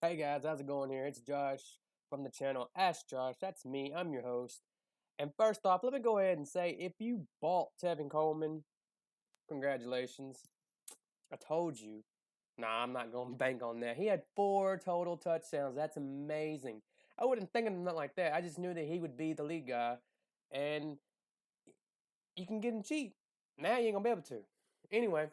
Hey guys, how's it going here? It's Josh from the channel Ask Josh. That's me. I'm your host. And first off, let me go ahead and say if you bought Tevin Coleman, congratulations. I told you. Nah, I'm not going to bank on that. He had 4 total touchdowns. That's amazing. I wouldn't think of him like that. I just knew that he would be the lead guy. And you can get him cheap. Now you ain't going to be able to. Anyway,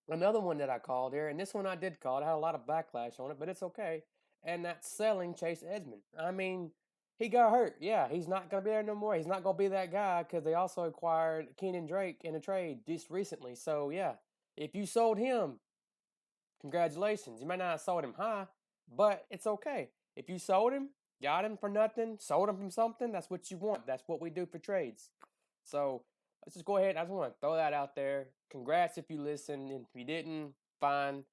another one that I called here, and this one I did call. It had a lot of backlash on it, but it's okay. And that's selling Chase Edmonds. I mean, he got hurt. Yeah, he's not going to be there no more. He's not going to be that guy because they also acquired Keenan Drake in a trade just recently. So, yeah, if you sold him, congratulations. You might not have sold him high, but it's okay. If you sold him, got him for nothing, sold him from something, that's what you want. That's what we do for trades. So let's just go ahead. I just want to throw that out there. Congrats if you listened. And if you didn't, fine.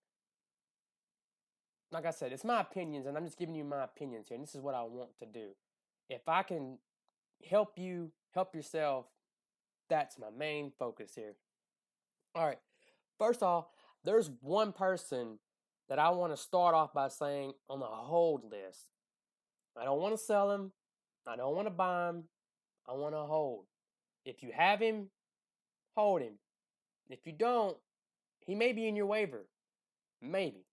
Like I said, it's my opinions, and I'm just giving you my opinions here. And this is what I want to do. If I can help you help yourself, that's my main focus here. All right. First off, there's one person that I want to start off by saying on the hold list. I don't want to sell him. I don't want to buy him. I want to hold. If you have him, hold him. If you don't, he may be in your waiver. Maybe.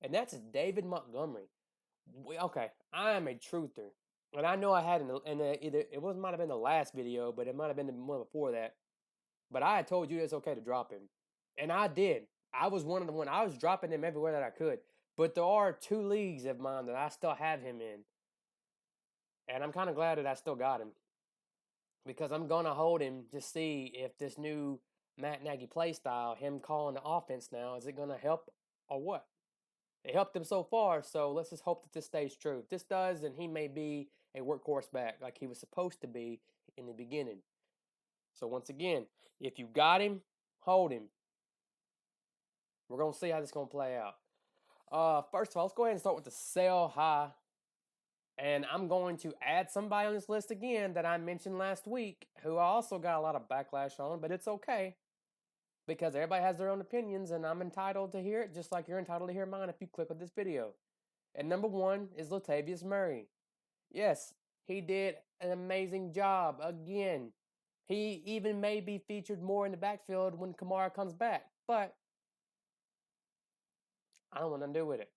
And that's David Montgomery. Okay, I am a truther. And I know I had either it might have been the last video, but it might have been the one before that. But I had told you it's okay to drop him. And I did. I was one of the one. I was dropping him everywhere that I could. But there are 2 leagues of mine that I still have him in. And I'm kind of glad that I still got him. Because I'm going to hold him to see if this new Matt Nagy play style, him calling the offense now, is it going to help or what? It helped him so far, so let's just hope that this stays true. If this does, then he may be a workhorse back like he was supposed to be in the beginning. So once again, if you got him, hold him. We're going to see how this is going to play out. First of all, let's go ahead and start with the sell high. And I'm going to add somebody on this list again that I mentioned last week, who I also got a lot of backlash on, but it's okay. Because everybody has their own opinions, and I'm entitled to hear it, just like you're entitled to hear mine if you click on this video. And number 1 is Latavius Murray. Yes, he did an amazing job again. He even may be featured more in the backfield when Kamara comes back, but I don't want to do with it.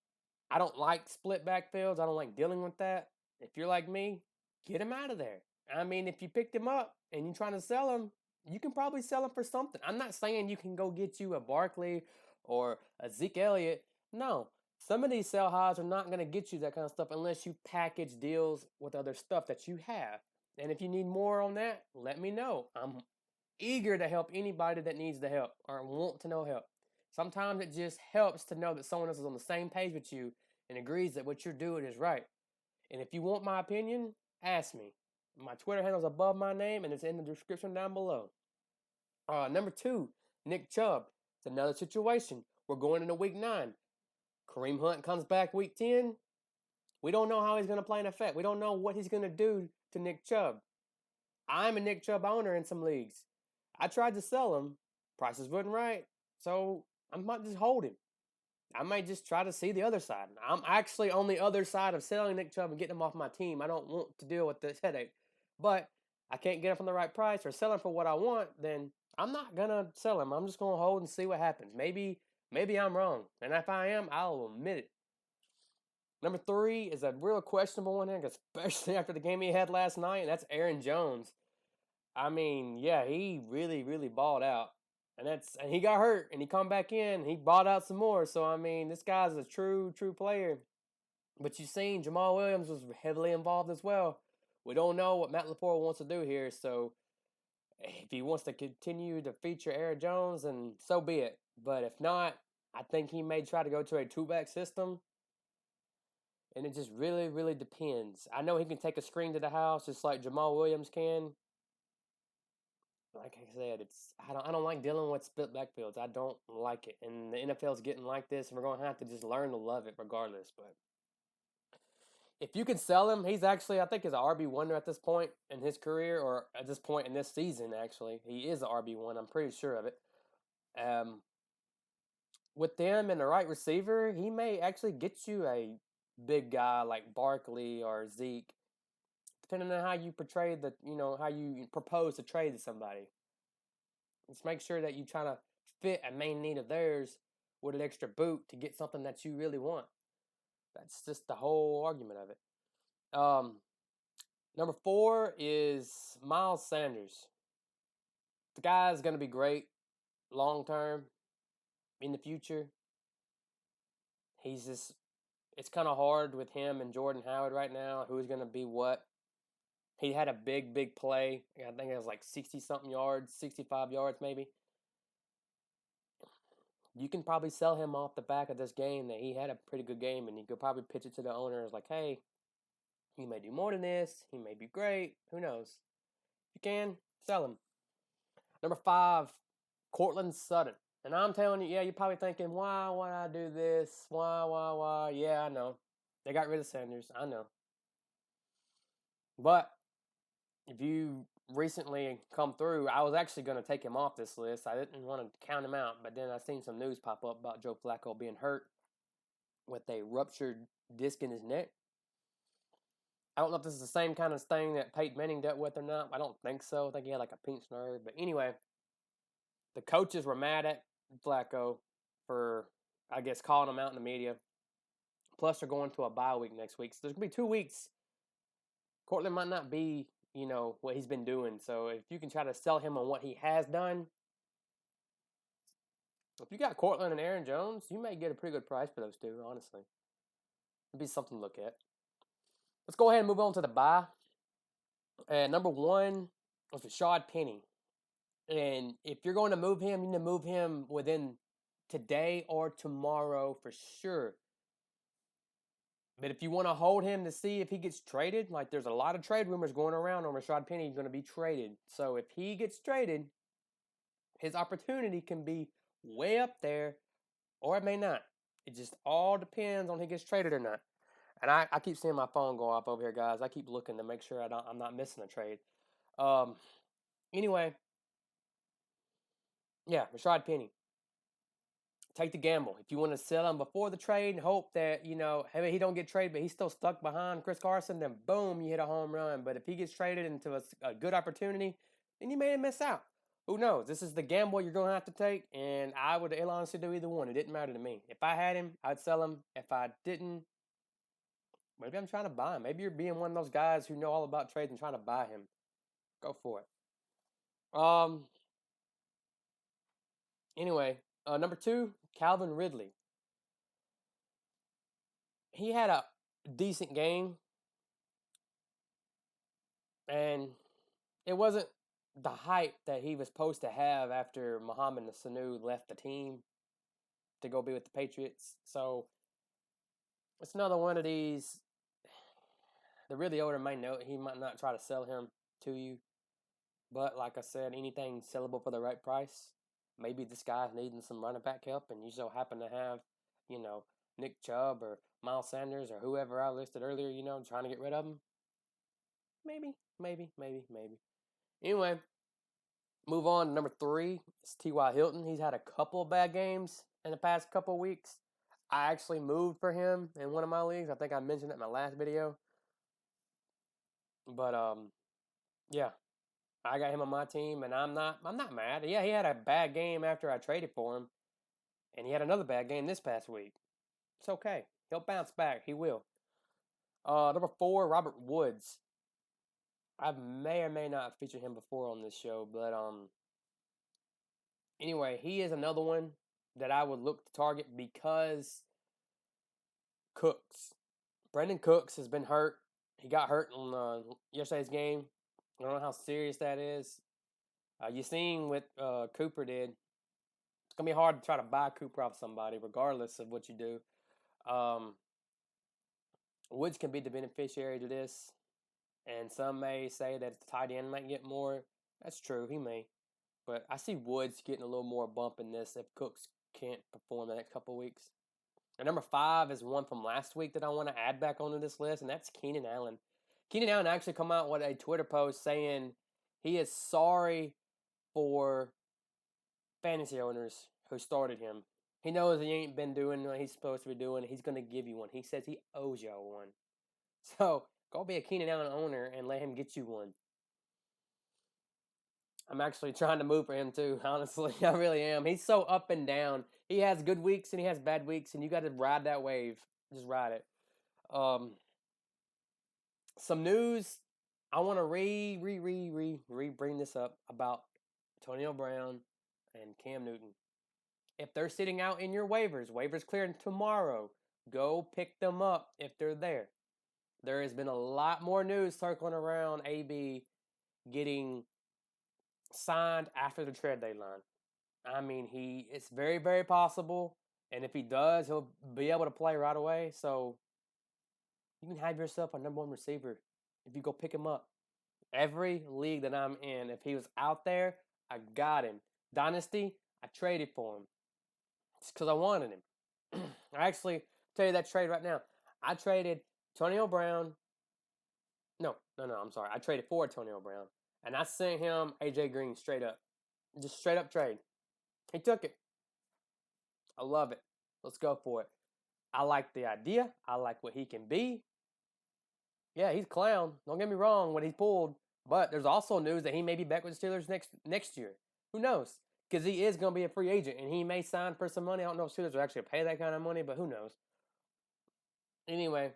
I don't like split backfields. I don't like dealing with that. If you're like me, get him out of there. I mean, if you picked him up and you're trying to sell him, you can probably sell him for something. I'm not saying you can go get you a Barkley or a Zeke Elliott. No, some of these sell highs are not going to get you that kind of stuff unless you package deals with other stuff that you have. And if you need more on that, let me know. I'm eager to help anybody that needs the help or want to know help. Sometimes it just helps to know that someone else is on the same page with you and agrees that what you're doing is right. And if you want my opinion, ask me. My Twitter handle is above my name, and it's in the description down below. Number 2, Nick Chubb. It's another situation. We're going into week 9. Kareem Hunt comes back week 10. We don't know how he's going to play in effect. We don't know what he's going to do to Nick Chubb. I'm a Nick Chubb owner in some leagues. I tried to sell him. Prices wasn't right. So I might just hold him. I might just try to see the other side. I'm actually on the other side of selling Nick Chubb and getting him off my team. I don't want to deal with this headache. But I can't get him for the right price or sell him for what I want, then I'm not going to sell him. I'm just going to hold and see what happens. Maybe I'm wrong. And if I am, I'll admit it. Number 3 is a real questionable one here, especially after the game he had last night, and that's Aaron Jones. I mean, yeah, he really, really balled out. And he got hurt and he come back in, he balled out some more. So I mean, this guy's a true player. But you've seen Jamal Williams was heavily involved as well. We don't know what Matt LaFleur wants to do here, so if he wants to continue to feature Aaron Jones, then so be it. But if not, I think he may try to go to a 2-back system. And it just really, really depends. I know he can take a screen to the house just like Jamal Williams can. Like I said, I don't like dealing with split backfields. I don't like it, and the NFL's getting like this, and we're gonna have to just learn to love it regardless. But if you can sell him, he's actually I think is an RB1 at this point in his career, or at this point in this season. Actually, he is an RB1. I'm pretty sure of it. Um, with them and the right receiver, he may actually get you a big guy like Barkley or Zeke, depending on how you portray how you propose to trade to somebody. Just make sure that you try to fit a main need of theirs with an extra boot to get something that you really want. That's just the whole argument of it. Number 4 is Miles Sanders. The guy is going to be great long term in the future. It's kind of hard with him and Jordan Howard right now. Who's going to be what? He had a big play. I think it was like 60-something yards, 65 yards maybe. You can probably sell him off the back of this game that he had a pretty good game, and you could probably pitch it to the owners like, hey, he may do more than this. He may be great. Who knows? If you can, sell him. Number 5, Cortland Sutton. And I'm telling you, yeah, you're probably thinking, why would I do this? Why? Yeah, I know. They got rid of Sanders. I know. But if you recently come through, I was actually going to take him off this list. I didn't want to count him out, but then I seen some news pop up about Joe Flacco being hurt with a ruptured disc in his neck. I don't know if this is the same kind of thing that Peyton Manning dealt with or not. I don't think so. I think he had like a pinched nerve. But anyway, the coaches were mad at Flacco for, I guess, calling him out in the media. Plus, they're going to a bye week next week. So there's going to be 2 weeks. Cortland might not be, what he's been doing. So if you can try to sell him on what he has done, if you got Cortland and Aaron Jones, you may get a pretty good price for those two, honestly. It'd be something to look at. Let's go ahead and move on to the bye. And number 1 was Rashad Penny. And if you're going to move him, you need to move him within today or tomorrow for sure. But if you want to hold him to see if he gets traded, like there's a lot of trade rumors going around on Rashad Penny going to be traded. So if he gets traded, his opportunity can be way up there, or it may not. It just all depends on if he gets traded or not. And I keep seeing my phone go off over here, guys. I keep looking to make sure I'm not missing a trade. Anyway, yeah, Rashad Penny. Take the gamble. If you want to sell him before the trade and hope that, hey, he don't get traded, but he's still stuck behind Chris Carson, then boom, you hit a home run. But if he gets traded into a good opportunity, then you may miss out. Who knows? This is the gamble you're going to have to take, and I would honestly do either one. It didn't matter to me. If I had him, I'd sell him. If I didn't, maybe I'm trying to buy him. Maybe you're being one of those guys who know all about trades and trying to buy him. Go for it. Anyway, number 2, Calvin Ridley. He had a decent game, and it wasn't the hype that he was supposed to have after Mohamed Sanu left the team to go be with the Patriots. So it's another one of these. The really older might know he might not try to sell him to you, but like I said, anything sellable for the right price. Maybe this guy's needing some running back help, and you so happen to have, Nick Chubb or Miles Sanders or whoever I listed earlier, trying to get rid of him. Maybe. Anyway, move on to number 3. It's T.Y. Hilton. He's had a couple of bad games in the past couple of weeks. I actually moved for him in one of my leagues. I think I mentioned it in my last video. But yeah, I got him on my team, and I'm not mad. Yeah, he had a bad game after I traded for him, and he had another bad game this past week. It's okay. He'll bounce back. He will. Number 4, Robert Woods. I may or may not have featured him before on this show, but anyway, he is another one that I would look to target because Brandon Cooks has been hurt. He got hurt on yesterday's game. I don't know how serious that is. You seen what Cooper did. It's going to be hard to try to buy Cooper off somebody, regardless of what you do. Woods can be the beneficiary to this. And some may say that the tight end might get more. That's true, he may. But I see Woods getting a little more bump in this if Cooks can't perform the next couple of weeks. And number 5 is one from last week that I want to add back onto this list, and that's Keenan Allen. Keenan Allen actually come out with a Twitter post saying he is sorry for fantasy owners who started him. He knows he ain't been doing what he's supposed to be doing. He's going to give you one. He says he owes y'all one. So go be a Keenan Allen owner and let him get you one. I'm actually trying to move for him too, honestly. I really am. He's so up and down. He has good weeks and he has bad weeks, and you got to ride that wave. Just ride it. Some news. I want to bring this up about Antonio Brown and Cam Newton. If they're sitting out in your waivers clearing tomorrow. Go pick them up if they're there. There has been a lot more news circling around AB getting signed after the trade deadline. I mean, it's very, very possible. And if he does, he'll be able to play right away. So you can have yourself a number one receiver if you go pick him up. Every league that I'm in, if he was out there, I got him. Dynasty, I traded for him. It's because I wanted him. I actually tell you that trade right now. I traded Antonio Brown. No, I'm sorry. I traded for Antonio Brown. And I sent him AJ Green straight up. Just straight up trade. He took it. I love it. Let's go for it. I like the idea. I like what he can be. Yeah, he's a clown. Don't get me wrong when he pulled. But there's also news that he may be back with the Steelers next year. Who knows? Because he is going to be a free agent, and he may sign for some money. I don't know if Steelers will actually pay that kind of money, but who knows? Anyway,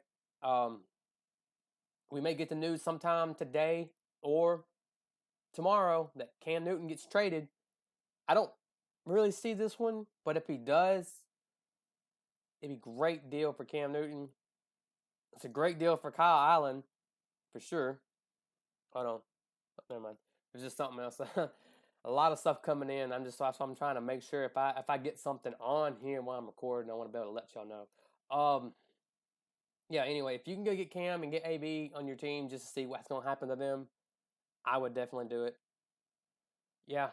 we may get the news sometime today or tomorrow that Cam Newton gets traded. I don't really see this one, but if he does, it'd be a great deal for Cam Newton. It's a great deal for Kyle Allen, for sure. Hold on. Never mind. There's just something else. A lot of stuff coming in. So I'm trying to make sure if I get something on here while I'm recording, I want to be able to let y'all know. Yeah, anyway, if you can go get Cam and get AB on your team just to see what's going to happen to them, I would definitely do it. Yeah.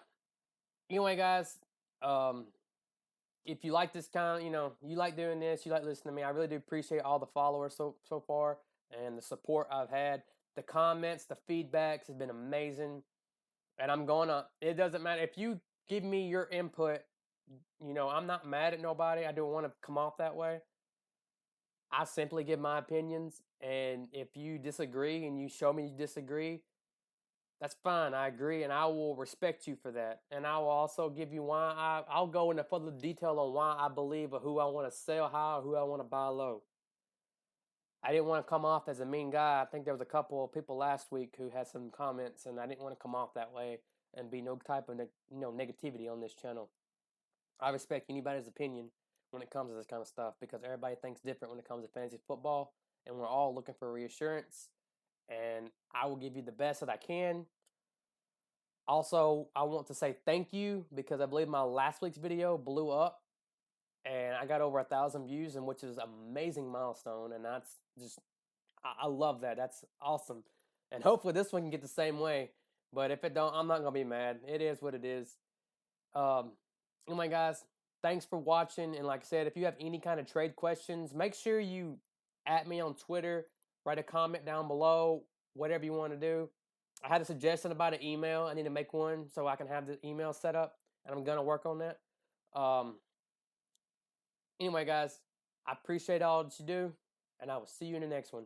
Anyway, guys, if you like this kind of, you like doing this, you like listening to me, I really do appreciate all the followers so far and the support I've had. The comments, the feedbacks has been amazing. And it doesn't matter. If you give me your input, I'm not mad at nobody. I don't want to come off that way. I simply give my opinions. And if you disagree and you show me you disagree, that's fine. I agree, and I will respect you for that. And I will also give you why I'll go into further detail on why I believe or who I want to sell high or who I want to buy low. I didn't want to come off as a mean guy. I think there was a couple of people last week who had some comments, and I didn't want to come off that way and be no type of negativity on this channel. I respect anybody's opinion when it comes to this kind of stuff because everybody thinks different when it comes to fantasy football, and we're all looking for reassurance. And I will give you the best that I can. Also, I want to say thank you because I believe my last week's video blew up and I got over 1,000 views, and which is an amazing milestone. And that's just, I love that. That's awesome. And hopefully this one can get the same way. But if it don't, I'm not going to be mad. It is what it is. Anyway, guys, thanks for watching. And like I said, if you have any kind of trade questions, make sure you at me on Twitter, write a comment down below, whatever you want to do. I had a suggestion about an email. I need to make one so I can have the email set up, and I'm going to work on that. Anyway, guys, I appreciate all that you do, and I will see you in the next one.